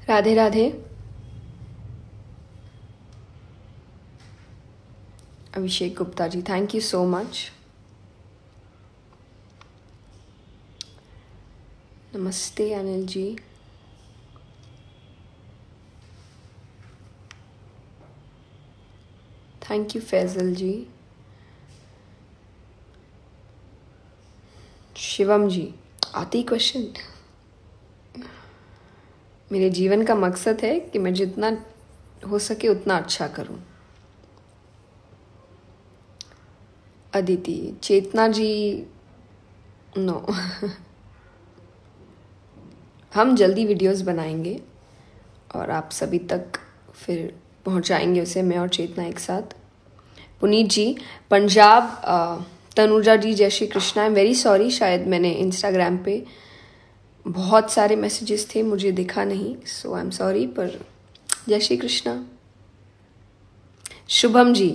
Radhe Radhe. Abhishek Gupta ji, thank you so much. नमस्ते Anil ji. Thank you Faizal ji. Shivam ji, आती question. मेरे जीवन का मकसद है कि मैं जितना हो सके उतना अच्छा करूं। अदिति, चेतना जी, नो। हम जल्दी वीडियोस बनाएंगे और आप सभी तक फिर पहुंचाएंगे उसे, मैं और चेतना एक साथ। पुनीत जी, पंजाब, तनुजा जी, जय श्री कृष्णा। आई एम वेरी सॉरी, शायद मैंने इंस्टाग्राम पे बहुत सारे मैसेजेस थे, मुझे दिखा नहीं, सो आई एम सॉरी, पर जय श्री कृष्णा। शुभम जी,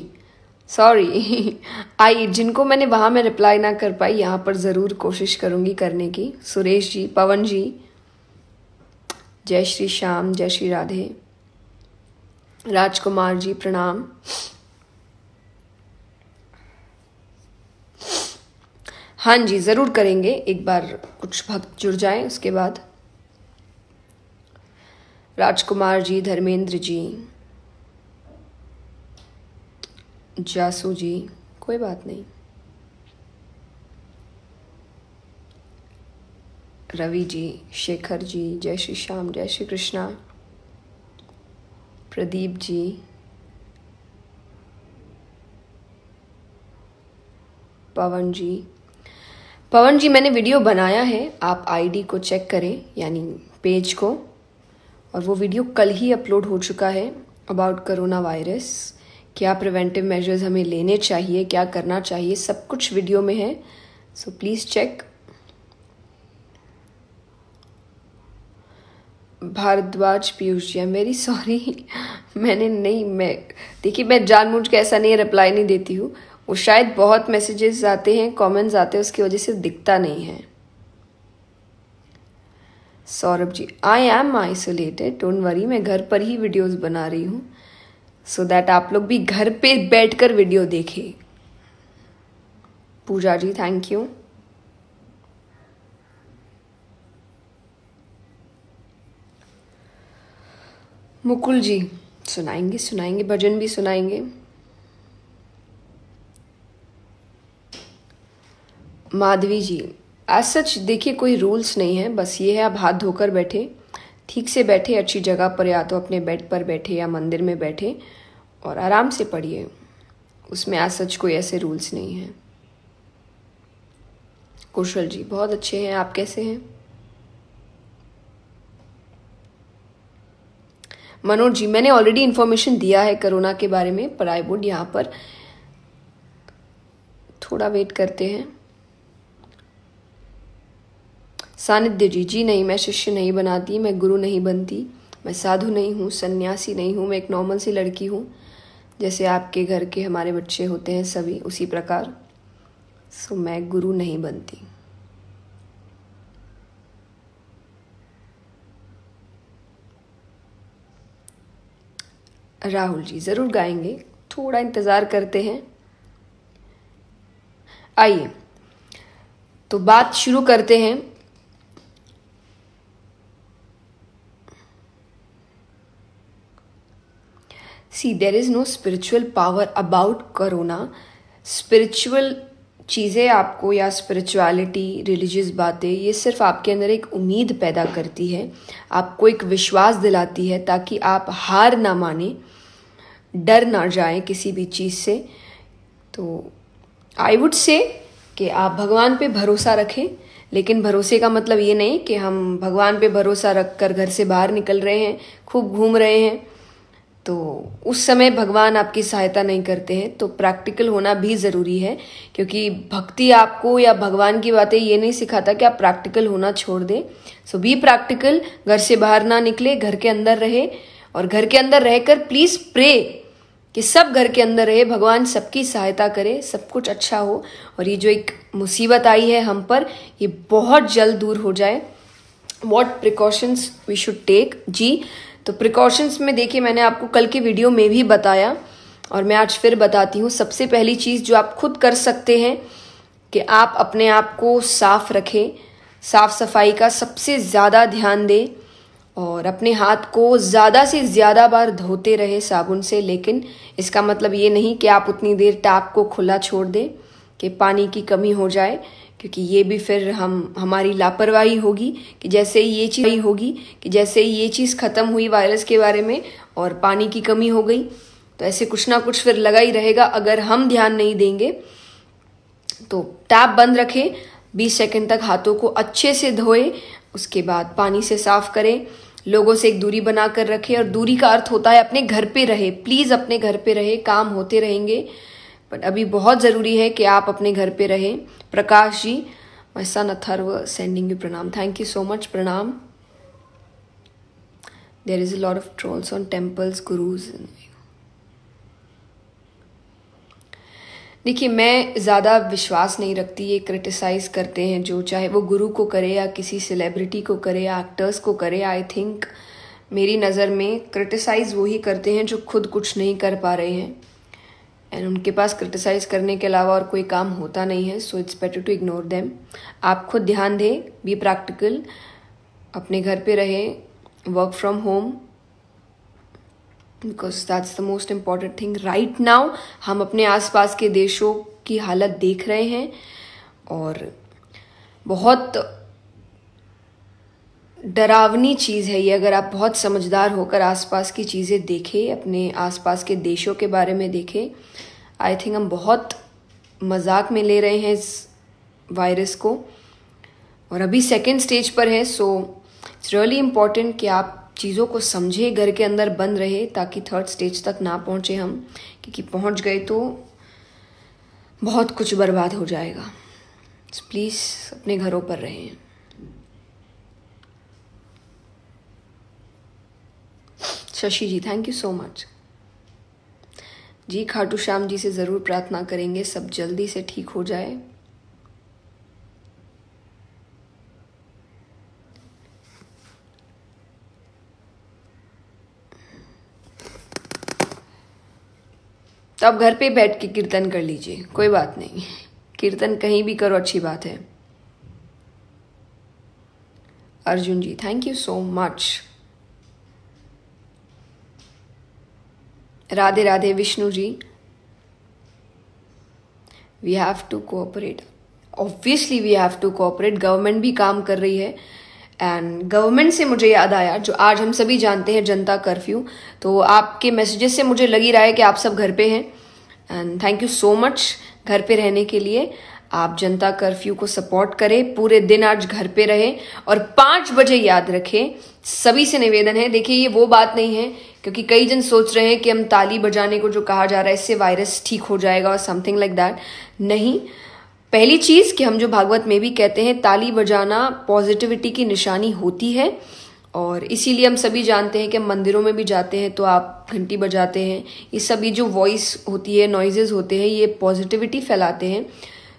सॉरी। आई जिनको मैंने वहाँ में रिप्लाई ना कर पाई, यहाँ पर ज़रूर कोशिश करूँगी करने की। सुरेश जी, पवन जी, जय श्री श्याम, जय श्री राधे। राजकुमार जी, प्रणाम। हाँ जी, ज़रूर करेंगे, एक बार कुछ भक्त जुड़ जाएं उसके बाद। राजकुमार जी, धर्मेंद्र जी, जासू जी, कोई बात नहीं। रवि जी, शेखर जी, जय श्री श्याम, जय श्री कृष्णा। प्रदीप जी, पवन जी, पवन जी, मैंने वीडियो बनाया है, आप आईडी को चेक करें, यानी पेज को, और वो वीडियो कल ही अपलोड हो चुका है अबाउट कोरोना वायरस। क्या प्रिवेंटिव मेजर्स हमें लेने चाहिए, क्या करना चाहिए, सब कुछ वीडियो में है, so please check. Bhardwaj Piyush ji, I am very sorry. मैंने नहीं, देखिए मैं जानबूझ के ऐसा नहीं रिप्लाई नहीं देती हूँ, वो शायद बहुत मैसेजेस आते हैं, कमेंट्स आते हैं, उसकी वजह से दिखता नहीं है। Saurabh ji, I am isolated, don't worry, मैं घर पर ही वीडियोस बना रही हूँ, सो दैट आप लोग भी घर पे बैठकर वीडियो देखें। पूजा जी, थैंक यू। मुकुल जी, सुनाएंगे सुनाएंगे, भजन भी सुनाएंगे। माधवी जी, एज सच देखिए कोई रूल्स नहीं है, बस ये है आप हाथ धोकर बैठे, ठीक से बैठे, अच्छी जगह पर, या तो अपने बेड पर बैठे या मंदिर में बैठे और आराम से पढ़िए, उसमें एज सच कोई ऐसे रूल्स नहीं है। कुशल जी, बहुत अच्छे हैं, आप कैसे हैं? मनोज जी, मैंने ऑलरेडी इन्फॉर्मेशन दिया है कोरोना के बारे में, पर आई वुड यहाँ पर थोड़ा वेट करते हैं। सानिध्य जी, जी नहीं, मैं शिष्य नहीं बनाती, मैं गुरु नहीं बनती, मैं साधु नहीं हूँ, सन्यासी नहीं हूँ, मैं एक नॉर्मल सी लड़की हूँ, जैसे आपके घर के हमारे बच्चे होते हैं सभी, उसी प्रकार, सो मैं गुरु नहीं बनती। राहुल जी, ज़रूर गाएंगे, थोड़ा इंतज़ार करते हैं। आइए तो बात शुरू करते हैं। See, there is no spiritual power about corona. Spiritual चीज़ें आपको, या स्पिरिचुअलिटी, रिलीजियस बातें, ये सिर्फ आपके अंदर एक उम्मीद पैदा करती है, आपको एक विश्वास दिलाती है, ताकि आप हार ना माने, डर ना जाए किसी भी चीज़ से। तो आई वुड से कि आप भगवान पे भरोसा रखें, लेकिन भरोसे का मतलब ये नहीं कि हम भगवान पे भरोसा रख कर घर से बाहर निकल रहे हैं, खूब घूम रहे हैं, तो उस समय भगवान आपकी सहायता नहीं करते हैं। तो प्रैक्टिकल होना भी ज़रूरी है, क्योंकि भक्ति आपको या भगवान की बातें ये नहीं सिखाता कि आप प्रैक्टिकल होना छोड़ दें। सो बी प्रैक्टिकल, घर से बाहर ना निकले, घर के अंदर रहे, और घर के अंदर रहकर प्लीज़ प्रे कि सब घर के अंदर रहे, भगवान सबकी सहायता करे, सब कुछ अच्छा हो, और ये जो एक मुसीबत आई है हम पर, ये बहुत जल्द दूर हो जाए। What precautions we should take ji. तो प्रिकॉशंस में देखिए, मैंने आपको कल के वीडियो में भी बताया और मैं आज फिर बताती हूँ। सबसे पहली चीज़ जो आप खुद कर सकते हैं कि आप अपने आप को साफ रखें, साफ सफाई का सबसे ज़्यादा ध्यान दें और अपने हाथ को ज़्यादा से ज़्यादा बार धोते रहे साबुन से। लेकिन इसका मतलब ये नहीं कि आप उतनी देर टैप को खुला छोड़ दें कि पानी की कमी हो जाए, क्योंकि ये भी फिर हमारी लापरवाही होगी कि जैसे ही ये चीज़ ख़त्म हुई वायरस के बारे में और पानी की कमी हो गई, तो ऐसे कुछ ना कुछ फिर लगा ही रहेगा अगर हम ध्यान नहीं देंगे। तो टैप बंद रखें, 20 सेकंड तक हाथों को अच्छे से धोएं, उसके बाद पानी से साफ करें। लोगों से एक दूरी बना कर रखें, और दूरी का अर्थ होता है अपने घर पे रहे। प्लीज़ अपने घर पे रहे, काम होते रहेंगे, बट अभी बहुत ज़रूरी है कि आप अपने घर पे रहें। Prakash ji, my son Atharva sending you pranam, thank you so much, pranam. There is a lot of trolls on temples, gurus. देखिए, मैं ज़्यादा विश्वास नहीं रखती ये क्रिटिसाइज़ करते हैं जो, चाहे वो गुरु को करे या किसी सेलिब्रिटी को करे या एक्टर्स को करे। आई थिंक मेरी नज़र में क्रिटिसाइज़ वही करते हैं जो खुद कुछ नहीं कर पा रहे हैं, एंड उनके पास क्रिटिसाइज़ करने के अलावा और कोई काम होता नहीं है। So it's better to ignore them. आप खुद ध्यान दें, बी प्रैक्टिकल, अपने घर पे रहें, work from home, because that's the most important thing right now. हम अपने आसपास के देशों की हालत देख रहे हैं और बहुत डरावनी चीज़ है ये। अगर आप बहुत समझदार होकर आसपास की चीज़ें देखें, अपने आसपास के देशों के बारे में देखें, आई थिंक हम बहुत मजाक में ले रहे हैं इस वायरस को, और अभी सेकेंड स्टेज पर है। सो इट्स रियली इम्पॉर्टेंट कि आप चीज़ों को समझे, घर के अंदर बंद रहे, ताकि थर्ड स्टेज तक ना पहुँचे हम, क्योंकि पहुँच गए तो बहुत कुछ बर्बाद हो जाएगा। प्लीज़ अपने घरों पर रहें। शशि जी, थैंक यू सो मच जी। खाटू श्याम जी से ज़रूर प्रार्थना करेंगे सब जल्दी से ठीक हो जाए। तो आप घर पे बैठ के कीर्तन कर लीजिए, कोई बात नहीं, कीर्तन कहीं भी करो, अच्छी बात है। Arjun ji, thank you so much. Radhe Radhe. Vishnu ji, we have to cooperate, obviously we have to cooperate. Government भी काम कर रही है, एंड गवर्नमेंट से मुझे याद आया, जो आज हम सभी जानते हैं जनता कर्फ्यू, तो आपके मैसेजेस से मुझे लग ही रहा है कि आप सब घर पे हैं, and thank you so much घर पे रहने के लिए। आप जनता कर्फ्यू को सपोर्ट करें, पूरे दिन आज घर पे रहें, और 5 बजे याद रखें। सभी से निवेदन है, देखिए ये वो बात नहीं है, क्योंकि कई जन सोच रहे हैं कि हम ताली बजाने को जो कहा जा रहा है इससे वायरस ठीक हो जाएगा और समथिंग लाइक दैट। नहीं, पहली चीज कि हम जो भागवत में भी कहते हैं, ताली बजाना पॉजिटिविटी की निशानी होती है, और इसीलिए हम सभी जानते हैं कि हम मंदिरों में भी जाते हैं तो आप घंटी बजाते हैं। ये सभी जो वॉइस होती है, नॉइजेस होते हैं, ये पॉजिटिविटी फैलाते हैं।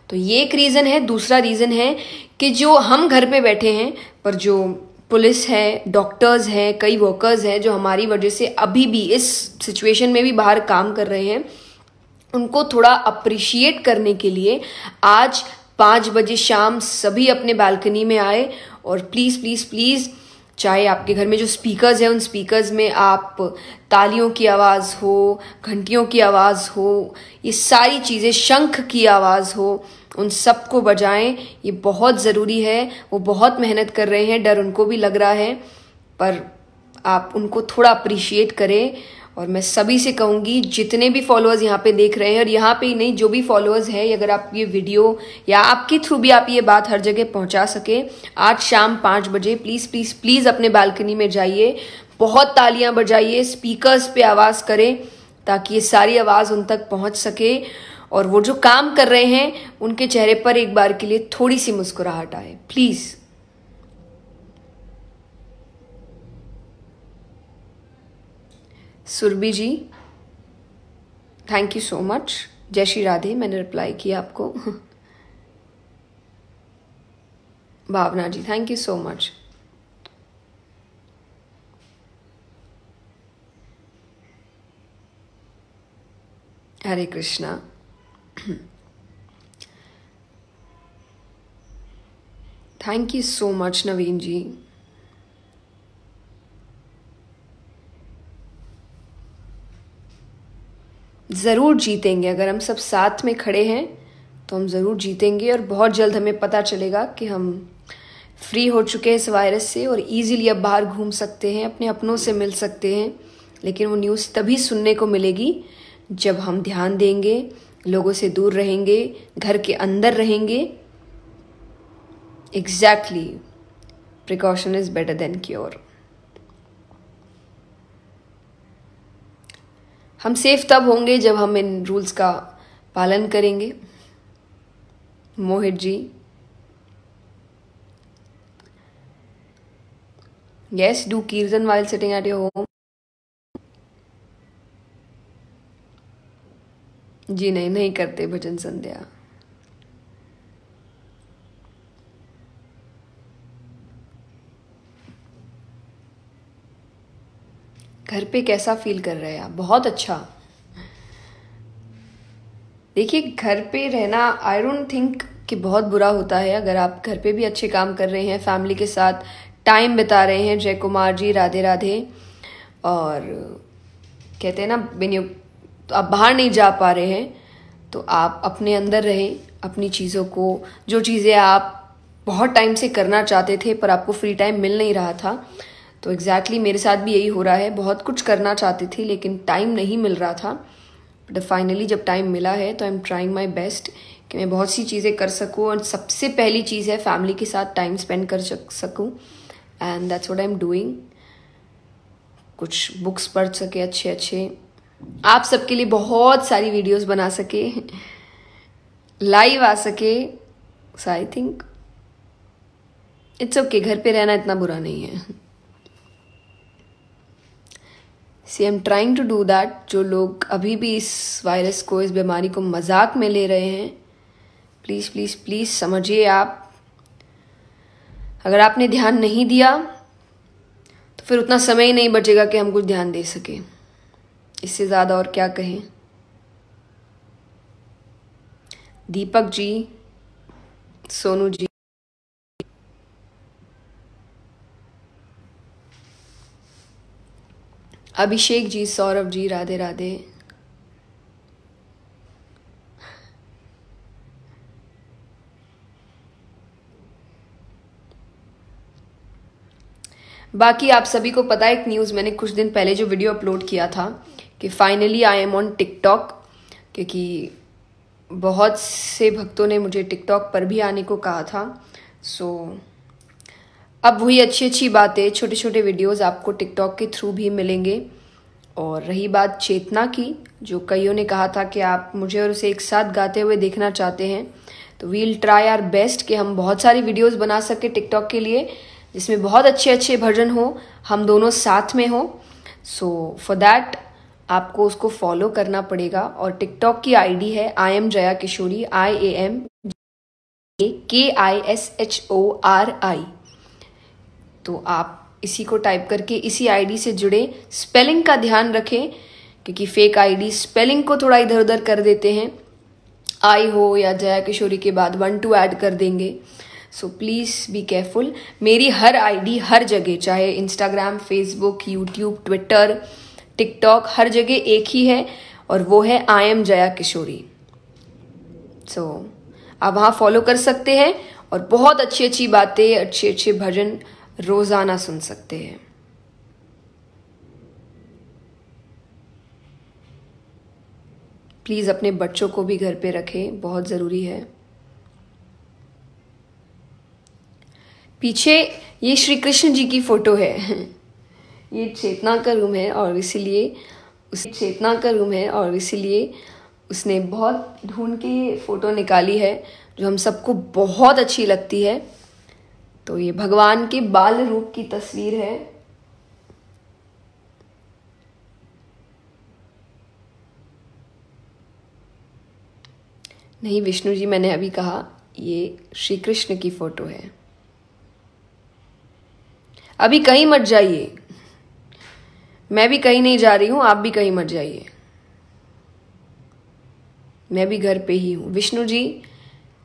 तो ये एक रीज़न है। दूसरा रीज़न है कि जो हम घर पे बैठे हैं, पर जो पुलिस है, डॉक्टर्स हैं, कई वर्कर्स हैं जो हमारी वजह से अभी भी इस सिचुएशन में भी बाहर काम कर रहे हैं, उनको थोड़ा अप्रिशिएट करने के लिए आज 5 बजे शाम सभी अपने बालकनी में आए, और प्लीज़ प्लीज़ प्लीज़, चाहे आपके घर में जो स्पीकर्स हैं उन स्पीकर्स में आप तालियों की आवाज़ हो, घंटियों की आवाज़ हो, ये सारी चीज़ें, शंख की आवाज़ हो, उन सबको बजाएं। ये बहुत ज़रूरी है। वो बहुत मेहनत कर रहे हैं, डर उनको भी लग रहा है, पर आप उनको थोड़ा अप्रिशिएट करें। और मैं सभी से कहूँगी, जितने भी फॉलोअर्स यहाँ पे देख रहे हैं, और यहाँ पे ही नहीं, जो भी फॉलोअर्स हैं, अगर आप ये वीडियो या आपके थ्रू भी आप ये बात हर जगह पहुँचा सके, आज शाम 5 बजे प्लीज़ प्लीज़ प्लीज़ अपने बालकनी में जाइए, बहुत तालियां बजाइए, स्पीकर्स पे आवाज़ करें, ताकि ये सारी आवाज़ उन तक पहुँच सके, और वो जो काम कर रहे हैं उनके चेहरे पर एक बार के लिए थोड़ी सी मुस्कुराहट आए, please. Surabhi ji, thank you so much. जय श्री राधे, मैंने रिप्लाई किया आपको। Bhavna ji, thank you so much. हरे Krishna. Thank you so much Naveen ji. ज़रूर जीतेंगे, अगर हम सब साथ में खड़े हैं तो हम ज़रूर जीतेंगे, और बहुत जल्द हमें पता चलेगा कि हम फ्री हो चुके हैं इस वायरस से और इजीली अब बाहर घूम सकते हैं, अपने अपनों से मिल सकते हैं। लेकिन वो न्यूज़ तभी सुनने को मिलेगी जब हम ध्यान देंगे, लोगों से दूर रहेंगे, घर के अंदर रहेंगे। Exactly, precaution is better than cure. हम सेफ तब होंगे जब हम इन रूल्स का पालन करेंगे। मोहित जी, यस, डू कीर्तन while sitting at your home। जी नहीं, नहीं करते भजन संध्या। घर पे कैसा फील कर रहे हैं आप? बहुत अच्छा। देखिए, घर पे रहना आई डोंट थिंक कि बहुत बुरा होता है, अगर आप घर पे भी अच्छे काम कर रहे हैं, फैमिली के साथ टाइम बिता रहे हैं। जय कुमार जी, राधे राधे। और कहते हैं ना, तो आप बाहर नहीं जा पा रहे हैं तो आप अपने अंदर रहें, अपनी चीज़ों को, जो चीज़ें आप बहुत टाइम से करना चाहते थे पर आपको फ्री टाइम मिल नहीं रहा था। तो एग्जैक्टली मेरे साथ भी यही हो रहा है, बहुत कुछ करना चाहती थी लेकिन टाइम नहीं मिल रहा था। बट फाइनली जब टाइम मिला है तो आई एम ट्राइंग माई बेस्ट कि मैं बहुत सी चीज़ें कर सकूँ, और सबसे पहली चीज़ है फैमिली के साथ टाइम स्पेंड कर सकूँ, and that's what I am doing. कुछ बुक्स पढ़ सके अच्छे अच्छे, आप सबके लिए बहुत सारी वीडियोस बना सके, लाइव आ सके। So I think it's okay, घर पे रहना इतना बुरा नहीं है। See I am trying to do that. जो लोग अभी भी इस वायरस को, इस बीमारी को मजाक में ले रहे हैं, प्लीज़ प्लीज़ प्लीज़ समझिए आप। अगर आपने ध्यान नहीं दिया तो फिर उतना समय ही नहीं बचेगा कि हम कुछ ध्यान दे सके। इससे ज़्यादा और क्या कहें। दीपक जी, सोनू जी, अभिषेक जी, सौरभ जी, राधे राधे। बाकी आप सभी को पता है, एक न्यूज़, मैंने कुछ दिन पहले जो वीडियो अपलोड किया था कि finally I am on TikTok, क्योंकि बहुत से भक्तों ने मुझे टिकटॉक पर भी आने को कहा था। सो अब वही अच्छी अच्छी बातें, छोटे छोटे वीडियोस आपको टिकटॉक के थ्रू भी मिलेंगे। और रही बात चेतना की, जो कईयों ने कहा था कि आप मुझे और उसे एक साथ गाते हुए देखना चाहते हैं, तो वील ट्राई आवर बेस्ट कि हम बहुत सारी वीडियोस बना सके टिकटॉक के लिए, जिसमें बहुत अच्छे अच्छे भजन हो, हम दोनों साथ में हो। सो फॉर दैट आपको उसको फॉलो करना पड़ेगा। और टिकटॉक की आईडी है I am Jaya Kishori, IAMKISHORI। तो आप इसी को टाइप करके इसी आईडी से जुड़े। स्पेलिंग का ध्यान रखें, क्योंकि फेक आईडी स्पेलिंग को थोड़ा इधर उधर कर देते हैं, आई हो या जया किशोरी के बाद 1 2 ऐड कर देंगे। So please be careful. मेरी हर आईडी हर जगह, चाहे Instagram, Facebook, YouTube, Twitter, TikTok, हर जगह एक ही है, और वो है आई एम जया किशोरी। सो आप वहाँ फॉलो कर सकते हैं और बहुत अच्छी अच्छी बातें, अच्छे अच्छे भजन रोज़ाना सुन सकते हैं। प्लीज़ अपने बच्चों को भी घर पे रखें, बहुत ज़रूरी है। पीछे ये श्री कृष्ण जी की फ़ोटो है। ये चेतना का रूम है, और इसीलिए उसने बहुत ढूंढ के ये फ़ोटो निकाली है, जो हम सबको बहुत अच्छी लगती है। तो ये भगवान के बाल रूप की तस्वीर है। नहीं विष्णु जी, मैंने अभी कहा ये श्री कृष्ण की फ़ोटो है। अभी कहीं मत जाइए, मैं भी कहीं नहीं जा रही हूँ, आप भी कहीं मत जाइए। मैं भी घर पे ही हूँ। विष्णु जी,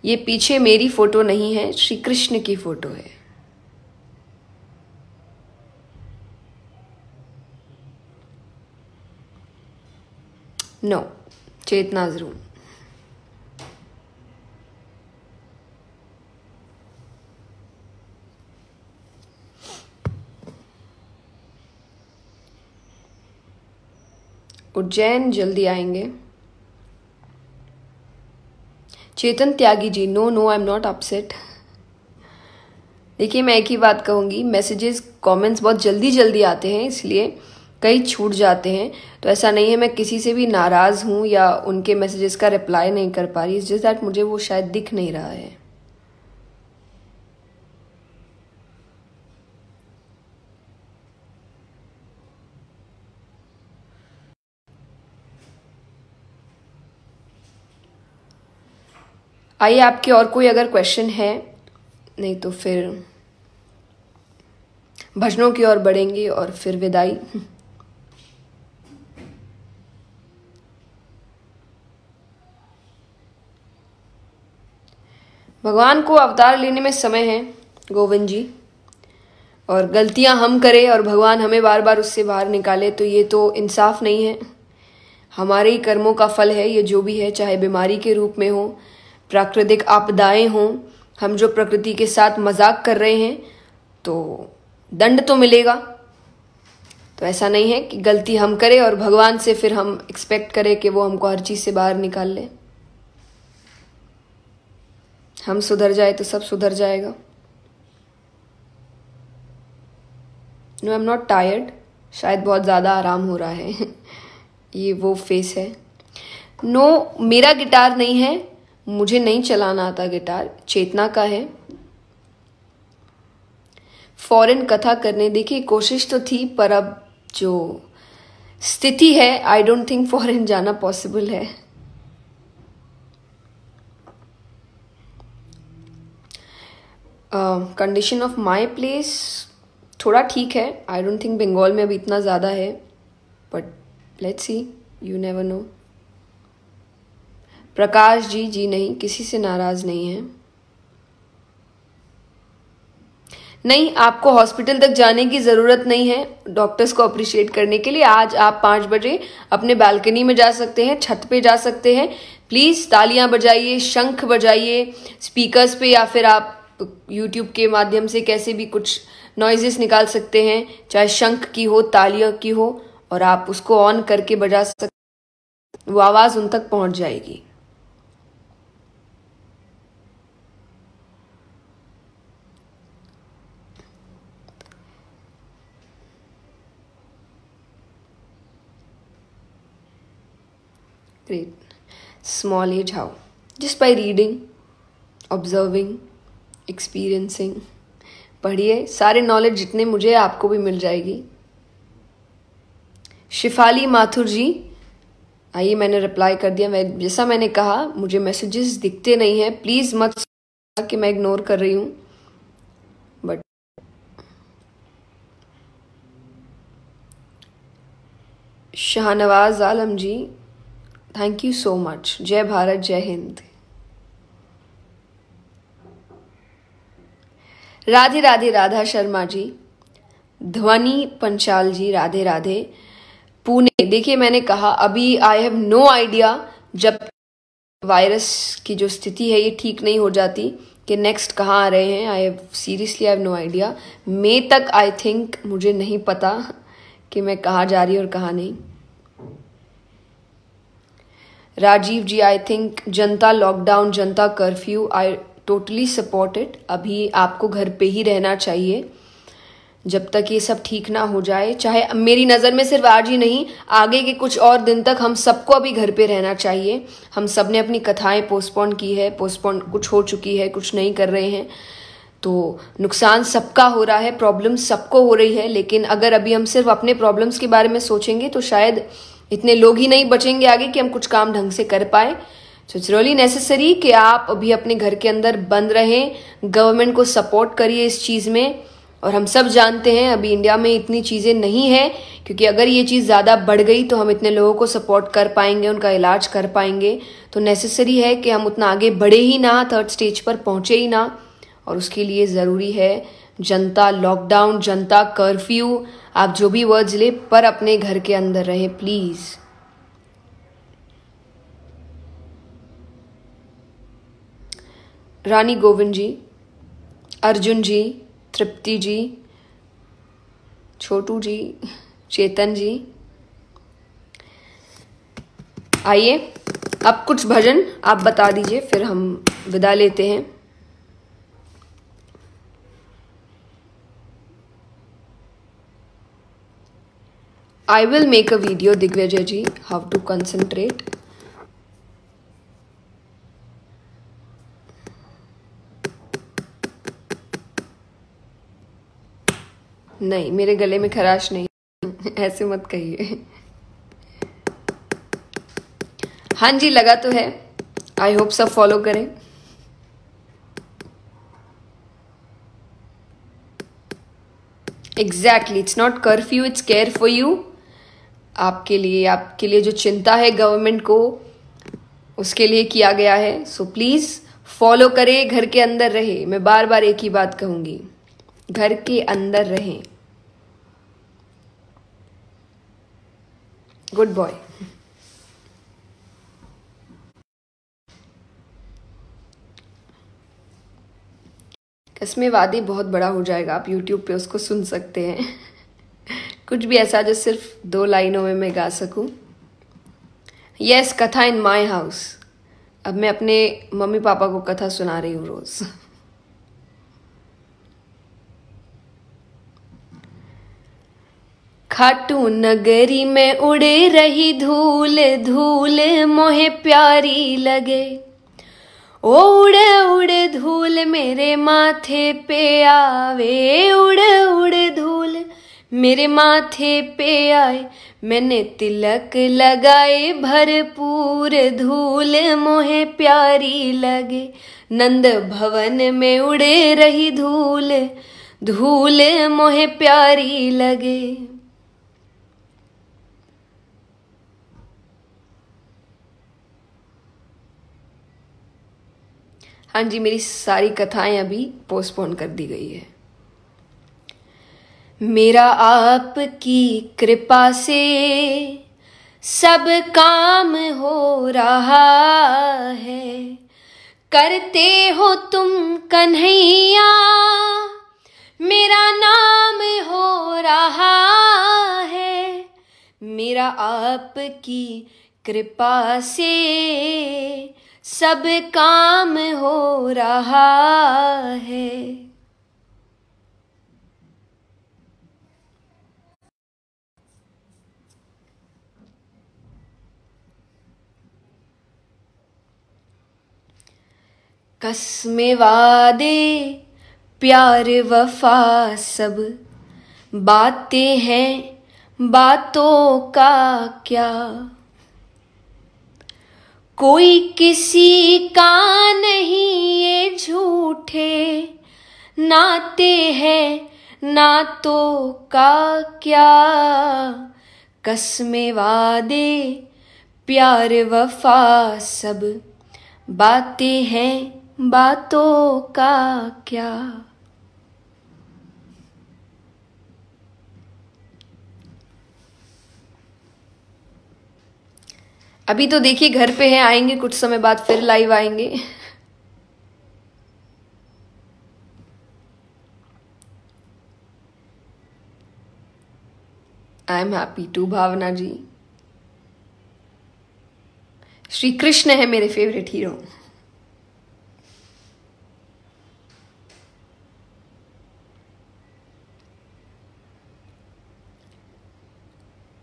ये पीछे मेरी फोटो नहीं है, श्री कृष्ण की फोटो है। No, Chetna's room. उज्जैन जल्दी आएंगे। Chetan Tyagi ji, no no, I am not upset. देखिए, मैं एक ही बात कहूँगी, मैसेजेस कमेंट्स बहुत जल्दी जल्दी आते हैं, इसलिए कई छूट जाते हैं। तो ऐसा नहीं है मैं किसी से भी नाराज़ हूँ या उनके मैसेजेस का रिप्लाई नहीं कर पा रही, इट्स जस्ट दैट मुझे वो शायद दिख नहीं रहा है। आइए, आपके और कोई अगर क्वेश्चन है, नहीं तो फिर भजनों की ओर बढ़ेंगे और फिर विदाई। भगवान को अवतार लेने में समय है गोविंद जी, और गलतियां हम करें और भगवान हमें बार बार उससे बाहर निकाले तो ये तो इंसाफ नहीं है। हमारे ही कर्मों का फल है ये जो भी है, चाहे बीमारी के रूप में हो, प्राकृतिक आपदाएं हों, हम जो प्रकृति के साथ मजाक कर रहे हैं तो दंड तो मिलेगा। तो ऐसा नहीं है कि गलती हम करें और भगवान से फिर हम एक्सपेक्ट करें कि वो हमको हर चीज़ से बाहर निकाल ले। हम सुधर जाए तो सब सुधर जाएगा। No, I am not tired, शायद बहुत ज़्यादा आराम हो रहा है। ये वो फेस है। नो, मेरा गिटार नहीं है, मुझे नहीं चलाना आता गिटार, चेतना का है। फॉरेन कथा करने, देखिए कोशिश तो थी, पर अब जो स्थिति है आई डोंट थिंक फॉरेन जाना पॉसिबल है। कंडीशन ऑफ माई प्लेस थोड़ा ठीक है, आई डोंट थिंक बंगाल में अभी इतना ज़्यादा है, but let's see, you never know. Prakash ji, जी नहीं, किसी से नाराज़ नहीं है। नहीं, आपको हॉस्पिटल तक जाने की ज़रूरत नहीं है डॉक्टर्स को अप्रिशिएट करने के लिए। आज आप 5 बजे अपने बालकनी में जा सकते हैं, छत पे जा सकते हैं। प्लीज़ तालियां बजाइए, शंख बजाइए स्पीकर्स पे, या फिर आप यूट्यूब के माध्यम से कैसे भी कुछ नॉइजेस निकाल सकते हैं, चाहे शंख की हो, तालियों की हो, और आप उसको ऑन करके बजा सकते, वो आवाज़ उन तक पहुंच जाएगी। Great. Small age how? Just by reading, observing, experiencing. पढ़िए, सारे नॉलेज जितने मुझे आपको भी मिल जाएगी। शिफाली माथुर जी, आइए, मैंने रिप्लाई कर दिया। मैं जैसा मैंने कहा, मुझे मैसेजेस दिखते नहीं हैं, प्लीज़ मत सोचना कि मैं इग्नोर कर रही हूँ, but Shahnawaz Alam ji, thank you so much. जय भारत, जय हिंद। राधे राधे राधा शर्मा जी, ध्वनि पंचाल जी, राधे राधे। पुणे, देखिए मैंने कहा अभी आई हैव नो आइडिया, जब वायरस की जो स्थिति है ये ठीक नहीं हो जाती कि नेक्स्ट कहाँ आ रहे हैं। I have no idea. मई तक आई थिंक मुझे नहीं पता कि मैं कहाँ जा रही और कहाँ नहीं। राजीव जी, I think Janata lockdown, Janata curfew, I totally support it. अभी आपको घर पे ही रहना चाहिए जब तक ये सब ठीक ना हो जाए। चाहे मेरी नज़र में सिर्फ आज ही नहीं, आगे के कुछ और दिन तक हम सबको अभी घर पे रहना चाहिए। हम सब ने अपनी कथाएं पोस्टपोन की है, पोस्टपोन कुछ हो चुकी है, कुछ नहीं कर रहे हैं, तो नुकसान सबका हो रहा है, प्रॉब्लम सबको हो रही है। लेकिन अगर अभी हम सिर्फ अपने प्रॉब्लम्स के बारे में सोचेंगे तो शायद इतने लोग ही नहीं बचेंगे आगे कि हम कुछ काम ढंग से कर पाए। सो इट्स रियली नेसेसरी कि आप अभी अपने घर के अंदर बंद रहें, गवर्नमेंट को सपोर्ट करिए इस चीज़ में, और हम सब जानते हैं अभी इंडिया में इतनी चीज़ें नहीं है, क्योंकि अगर ये चीज़ ज़्यादा बढ़ गई तो हम इतने लोगों को सपोर्ट कर पाएंगे, उनका इलाज कर पाएंगे। तो नेसेसरी है कि हम उतना आगे बढ़े ही ना, थर्ड स्टेज पर पहुँचे ही ना। और उसके लिए ज़रूरी है जनता लॉकडाउन, जनता कर्फ्यू, आप जो भी वर्ड्स ले, पर अपने घर के अंदर रहे प्लीज़। रानी गोविंद जी, अर्जुन जी, तृप्ति जी, छोटू जी, चेतन जी, आइए अब कुछ भजन आप बता दीजिए, फिर हम विदा लेते हैं। I will make a video, Digvijay ji, how to concentrate. नहीं, मेरे गले में खराश नहीं ऐसे मत कहिए। हाँ जी, लगा तो है। आई होप सब फॉलो करें। Exactly, it's not curfew, it's care for you. आपके लिए जो चिंता है गवर्नमेंट को, उसके लिए किया गया है। सो प्लीज फॉलो करें, घर के अंदर रहे। मैं बार बार एक ही बात कहूंगी, घर के अंदर रहें। Good boy. कसमें वादी बहुत बड़ा हो जाएगा, आप यूट्यूब पे उसको सुन सकते हैं। कुछ भी ऐसा जो सिर्फ 2 लाइनों में मैं गा सकूं। यस, कथा इन माई हाउस। अब मैं अपने मम्मी पापा को कथा सुना रही हूँ रोज। खाटू नगरी में उड़े रही धूल, धूल मोहे प्यारी लगे। ओ उड़े उड़े धूल मेरे माथे पे आवे, उड़े उड़े धूल मेरे माथे पे आए। मैंने तिलक लगाए भरपूर, धूल मोहे प्यारी लगे। नंद भवन में उड़े रही धूल, धूल मोहे प्यारी लगे। हाँ जी, मेरी सारी कथाएं अभी पोस्टपोन कर दी गई है। मेरा आपकी कृपा से सब काम हो रहा है। करते हो तुम कन्हैया, मेरा नाम हो रहा है। मेरा आपकी कृपा से सब काम हो रहा है। कसमें वादे प्यार वफा सब बातें हैं, बातों का क्या। कोई किसी का नहीं, ये झूठे नाते हैं, नातों का क्या। कसमें वादे प्यार वफा सब बातें हैं, बातों का क्या। अभी तो देखिए घर पे हैं, आएंगे कुछ समय बाद फिर लाइव आएंगे। I am happy to Bhavna ji. Shri Krishna है मेरे favourite hero.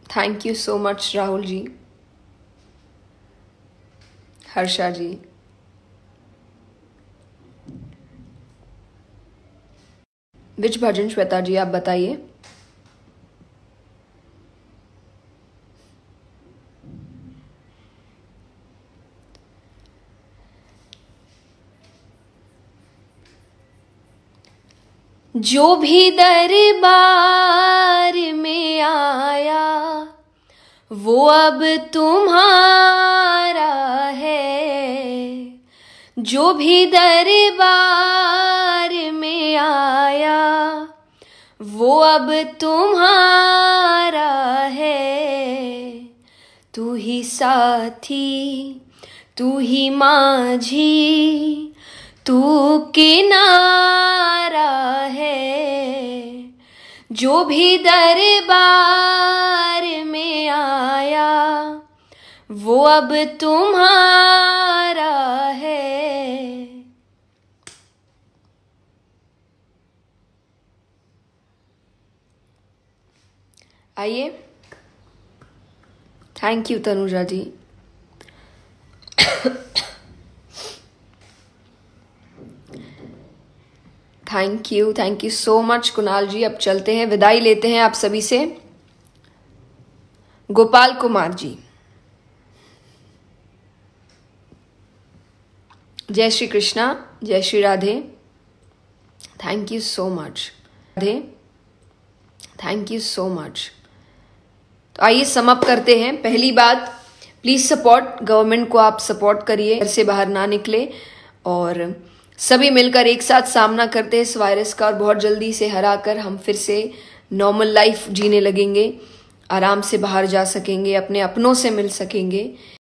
Thank you so much Rahul ji, Harsha ji. Which bhajan Shweta ji, आप बताइए। जो भी दरबार में आया वो अब तुम्हारा है। जो भी दरबार में आया वो अब तुम्हारा है। तू ही साथी, तू ही माझी, तू किनारा है। जो भी दरबार में आया वो अब तुम्हारा है। आइए। Thank you Tanuja ji. Thank you so much Kunal ji. अब चलते हैं, विदाई लेते हैं आप सभी से। गोपाल कुमार जी, जय श्री कृष्णा, जय Shri Radhe. Thank you so much Radhe, thank you so much. तो आइए समअप करते हैं। पहली बात, प्लीज सपोर्ट, गवर्नमेंट को आप सपोर्ट करिए, घर से बाहर ना निकले और सभी मिलकर एक साथ सामना करते हैं इस वायरस का और बहुत जल्दी से हराकर हम फिर से नॉर्मल लाइफ जीने लगेंगे, आराम से बाहर जा सकेंगे, अपने अपनों से मिल सकेंगे।